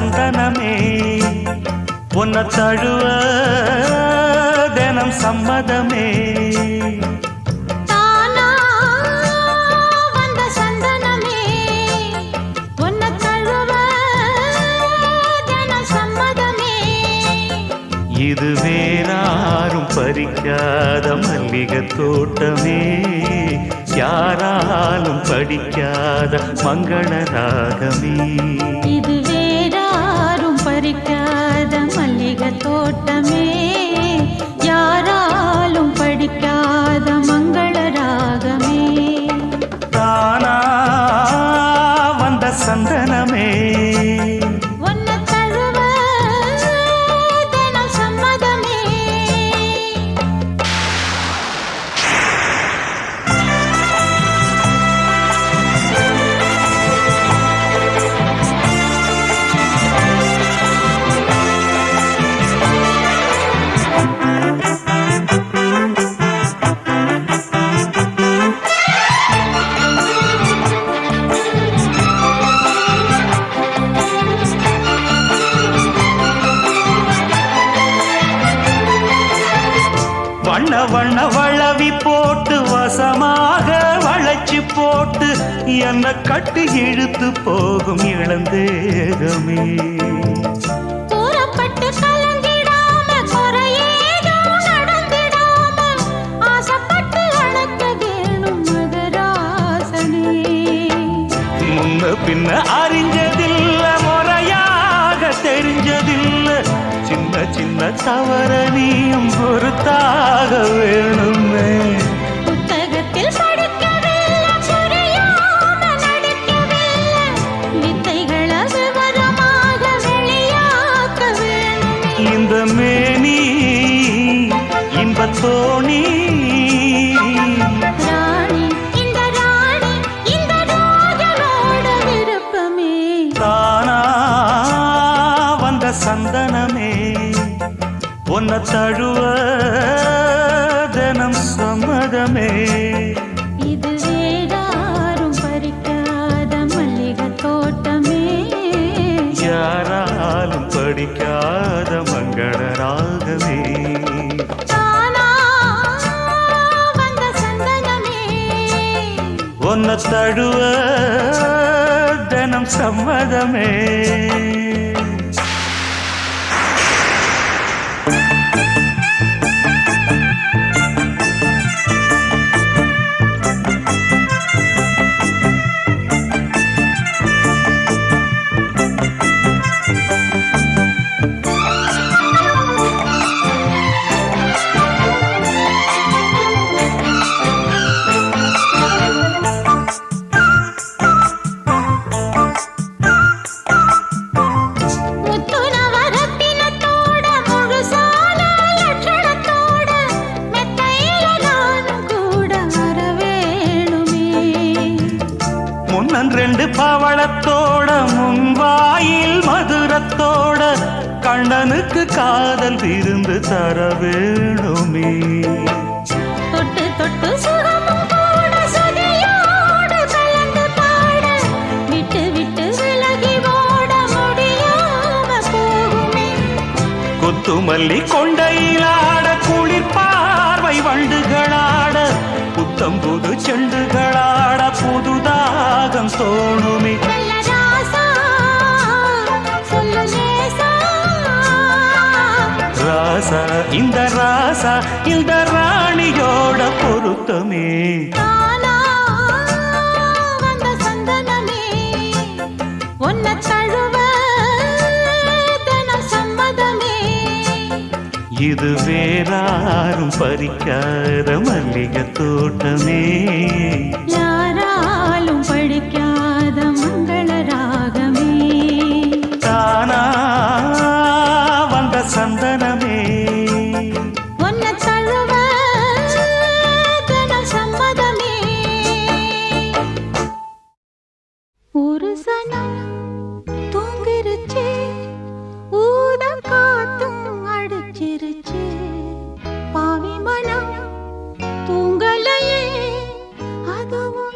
சந்தனமே உன்னை தழுவ தினம் சம்மதமே. தானா வந்த சந்தனமே உன்னை தழுவ தினம் சம்மதமே. இது வேறாரும் பறிக்காத மல்லிகை தோட்டமே, யாராலும் படிக்காத மங்கள ராகமே. இது வேறாரும் பறிக்காத மல்லிகை தோட்டமே, யாராலும் படிக்காத மங்கள ராகமே. தானா வந்த சந்தனமே உன்னை தழுவ தினம் சம்மதமே. வண்ண வண்ண வளவி போட்டு வசமாக வளைச்சு போட்டு என்ன கட்டி இழுத்து போகும் இளந்தேகமே. கூறப்பட்டு கலங்கிடாம குறையேதும் நடந்திடாம ஆசைப்பட்டு அழைக்க வேணும் மகராசனே. முன்ன பின்ன அறிஞ்சதில்ல, முறையாக தெரிஞ்சதில்ல, சின்ன சின்ன தவற நீயும் பொறுத்தாக வேணுமே. புத்தகத்தில் படிக்கவில்லை, புரியாம நடிக்கவில்லை, வித்தைகளை விவரமாக வெளியாக்க வேணுமே. இந்த மேனி இன்பத்தோணி ராணி இந்த ராணி இந்த ராஜனோட விருப்பமே. தானா வந்த சந்தனமே உன்னை தழுவ தினம் சம்மதமே. இது வேறாரும் பறிக்காத மல்லிகை தோட்டமே, யாராலும் படிக்காத மங்கள ராகமே. தானா வந்த சந்தனமே உன்னை தழுவ தினம் சம்மதமே. முத்துனவரத்தினத்தோட முழுசான லட்சணத்தோட மெத்தையில நானும் கூட வர வேணுமே. முன்னன் ரெண்டு பவளத்தோட முன்வாயில் மதுரத்தோட கண்ணனுக்கு காதல் விருந்து தர வேணுமே. தொட்டு தொட்டு சுகமும் கூட சுதியோடு கலந்து பாட, விட்டு விட்டு விலகி ஓட முடியாம போகுமே. கொத்துமல்லி கொண்டையிலாட குளிர் பார்வை வண்டுகளாட, புத்தம் புது செண்டுகளாட புதுதாகம் தோணுமே. நல்ல ராசா சொல்லு லேசா, ராசா இந்த ராசா இந்த ராணியோட பொருத்தமே. தானா வந்த சந்தனமே உன்னை தழுவ தினம் சம்மதமே. இது வேறாரும் பறிக்காத மல்லிகை தோட்டமே, யாராலும் படிக்காத மங்கள ராகமே. தானா வந்த சந்தனமே உன்னை தழுவ தினம் சம்மதமே. ஒரு சனம் தூங்கிருச்சு, ஊத காத்தும் அடிச்சிருச்சு, பாவி மனம் தூங்கலையே அதுவும்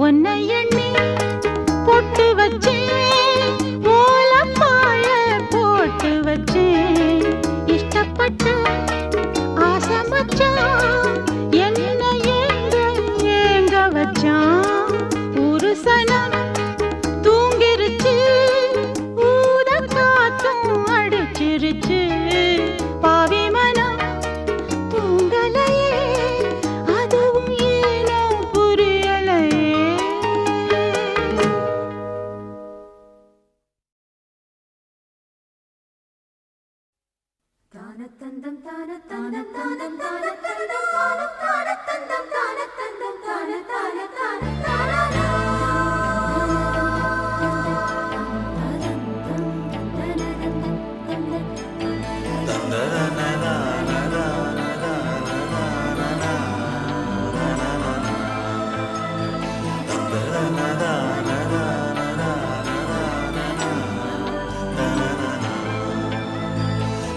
உன்னை எண்ணி பொட்டு வச்சேன், ஓலப்பாய போட்டு வச்சேன். இஷ்டப்பட்டு ஆசை மச்சான் என்ன ஏங்க வச்சான். ஒரு சனம் தூங்கிருச்சு, ஊத காத்தும் அடிச்சிருச்சு. பாவி மனம் தூங்கலையே, அதுவும் ஏனோ புரியலையே. தானத்தந்தம் தானத்தந்தம் தானம் தானத்தந்தம் தானம் தானத்தந்தம் தானத்தந்தம் தான தான தான தான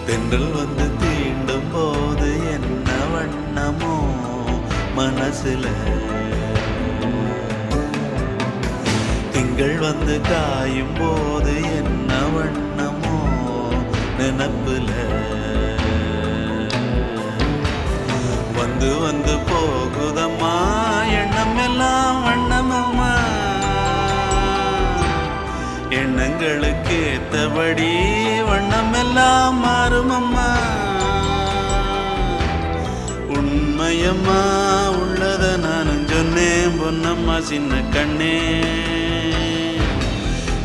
தென்றல் வந்து தீண்டும் போது என்ன வண்ணமோ மனசுல, திங்கள் வந்து காயும் போது என்ன வண்ணமோ நினப்புல. வந்து வந்து போகுதம்மா எண்ணம் எல்லாம் வண்ணமம்மா, எண்ணங்களுக்கு ஏத்தபடி வண்ணம் எல்லாம் மாறுமம்மா. உண்மையம்மா உள்ளத நானும் சொன்னேன் பொன்னம்மா சின்ன கண்ணே.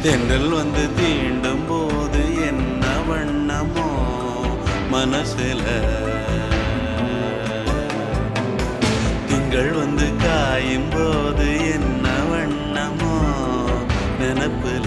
தென்றல் வந்து தீண்டும் போது என்ன வண்ணமோ மனசுல, திங்கள் வந்து காயும் போது என்ன வண்ணமோ நினப்புல.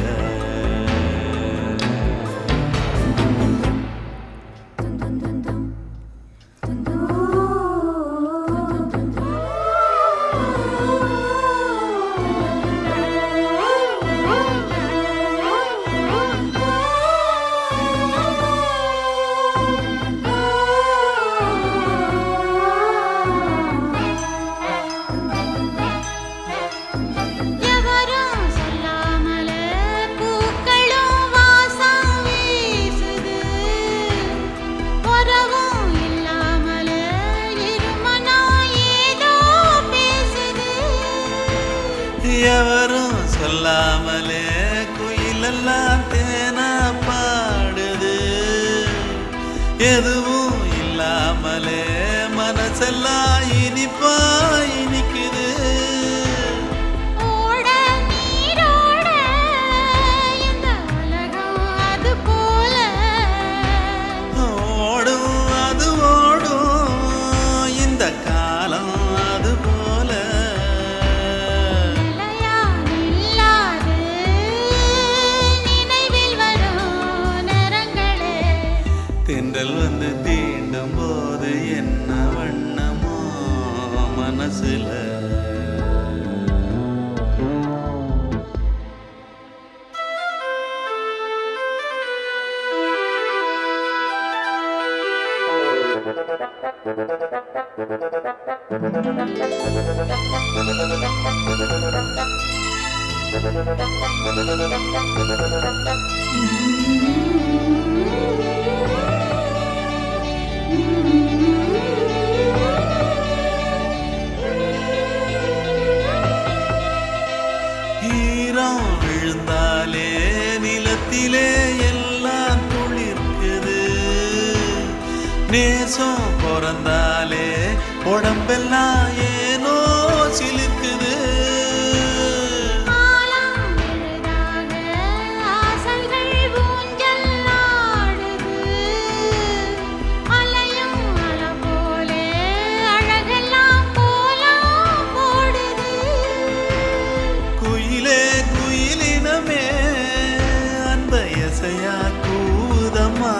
எவரும் சொல்லாமலே குயிலெல்லாம் தேனா பாடுது, எதுவும் இல்லாமலே மனசெல்லாம் இனிப்பா இனிக்குது. ஓடும் அது ஓடும் இந்த காலம் அது போல, தென்றல் வந்து தீண்டும் போது என்ன வண்ணமோ மனசுல. மாசம் பிறந்தாலே உடம்பெல்லாம் ஏனோ சிலிர்க்குது. குயிலே குயிலினமே அன்ப எசையா கூதம்மா.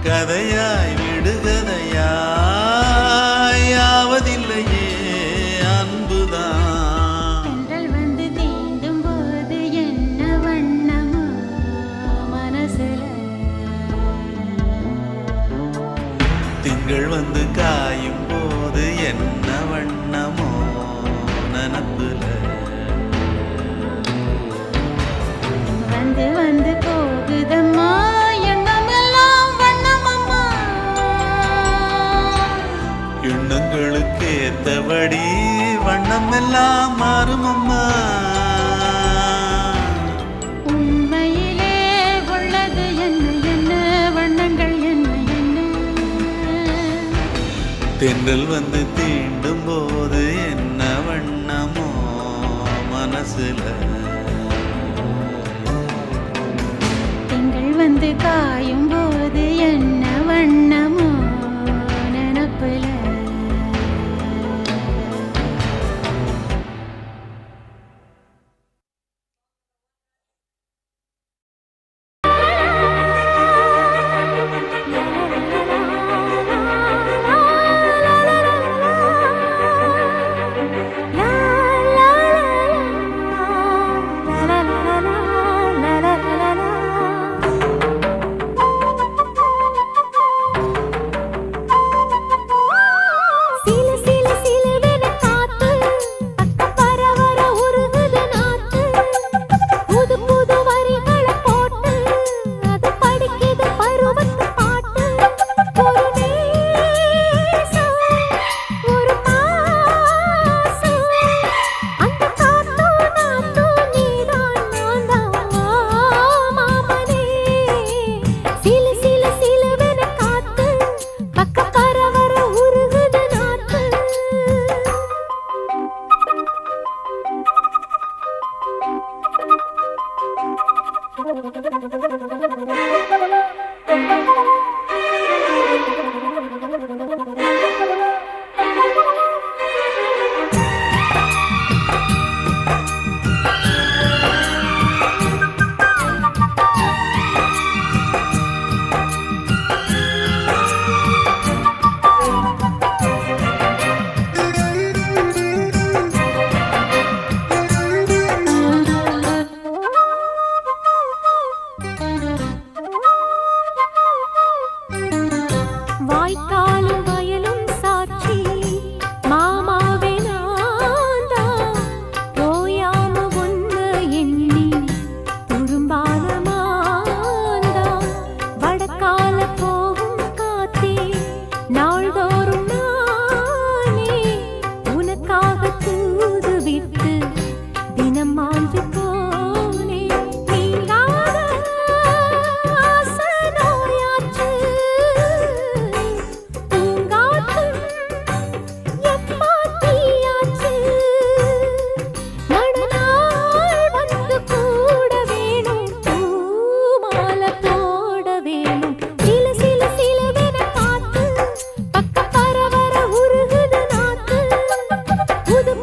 கதையாய் விடுகதையாய் யாவதில்லையே அன்புதான். தென்றல் வந்து தீண்டும் போது என்ன வண்ணமோ மனசுல, திங்கள் வந்து காயும் போது என்ன வண்ணமோ நனப்புல. வந்து வந்து போகுதம்மா எண்ணமெல்லாம் வண்ணமம்மா. எண்ணங்களுக்கு ஏத்தபடி வண்ணம் எல்லாம் மாறுமம்மா. உண்மையிலே உள்ளது என்ன என்ன வண்ணங்கள் என்ன என்ன. தென்றல் வந்து தீண்டும் போது என்ன வண்ணமோ மனசுல. திங்கள் வந்து காயும் போது என்ன வண்ணமோ நினப்புல.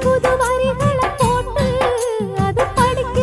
புது வரிகளை போட்டு அது படிக்க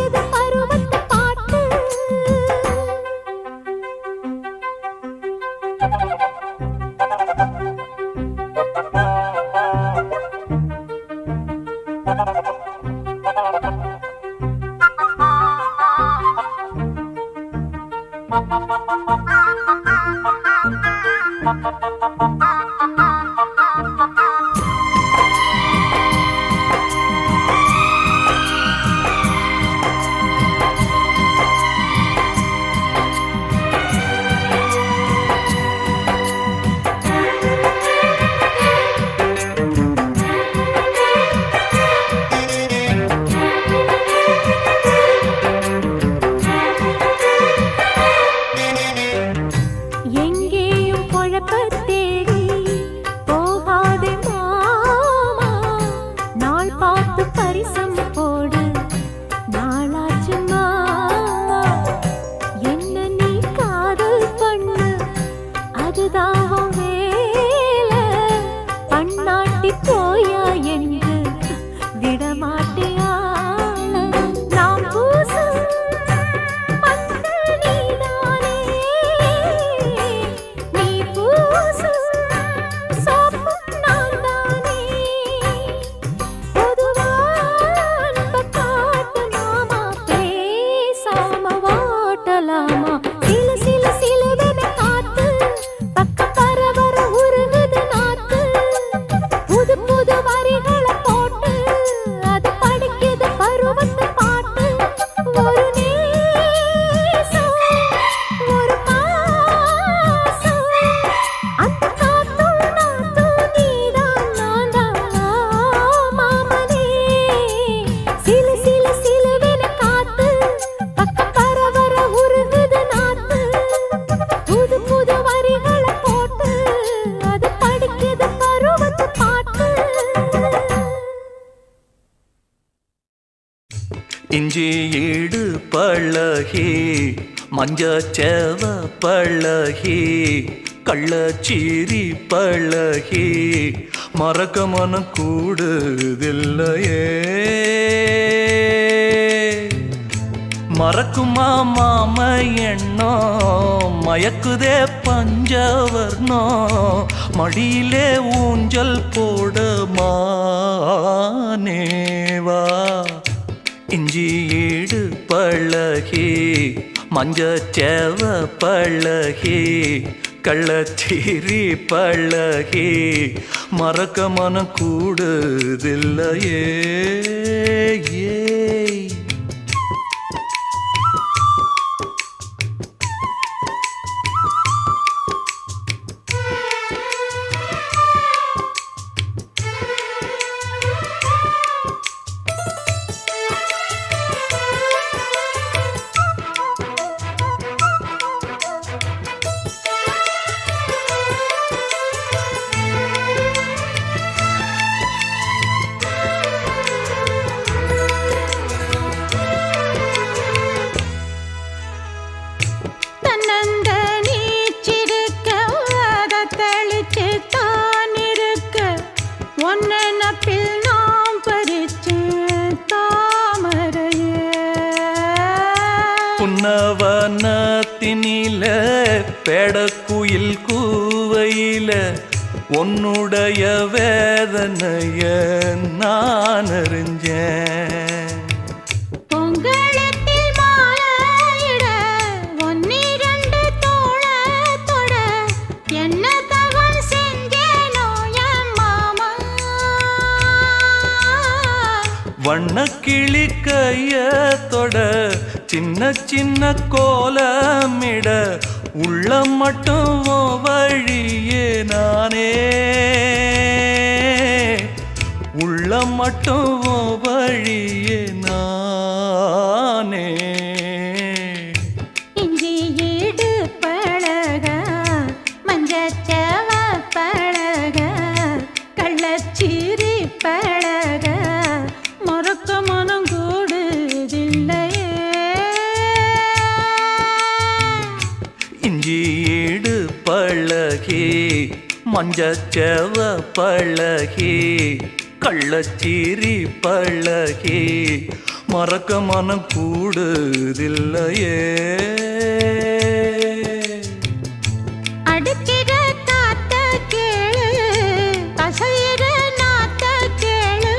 இஞ்சி ஈடு பழகி மஞ்சச்சேவ பழகி கள்ளச்சீரி பழகி மறக்க மனம் கூடுதில்லையே மறக்குமா மாம எண்ணோ மயக்குதே பஞ்சவர்ணோ மடியிலே ஊஞ்சல் போட மானேவா இஞ்சி ஈடு பழகி மஞ்சச்சேவ பழகி கள்ளச்சீரி பழகி மறக்க மனம் கூடுதில்லையே ஏய் புன்னவனத்தினில பெடக்குயில் கூவையில உன்னுடைய வேதனைய நான் அறிஞ்சேன் பொங்கலத்தில் மாலையிட ஒன்னிரண்டு தோளத்தோட என்ன தவம் செஞ்சேனோ என் மாமா வண்ணக்கிளி கையத்தொட சின்ன சின்ன கோலமிட உள்ள மட்டும் வழியே நானே உள்ள மட்டும் வழியே நானே இஞ்சி ஈடு பழக மஞ்சச்சேவ பழக கள்ளச்சீரி பழக மறக்க மனம் கூடுதில்லையே இஞ்சி ஈடு பழகி மஞ்சச்சேவ பழகி கள்ளச்சீரி பழகி மறக்க மனம் கூடுதில்லையே அடிக்கிற காத்த கேளு கசையிற நாத்த கேளு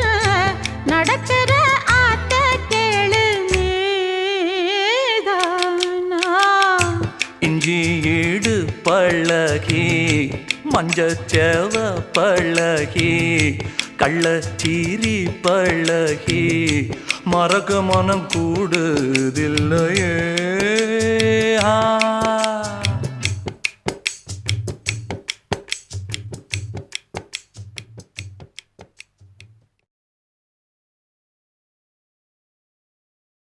நடக்கிற ஆத்த கேளு நீதானா இஞ்சி ஈடு பழகி மஞ்சச்சேவ பழகி கள்ளச்சீரி பழகி மறக்க மனம் கூடுதில்லையே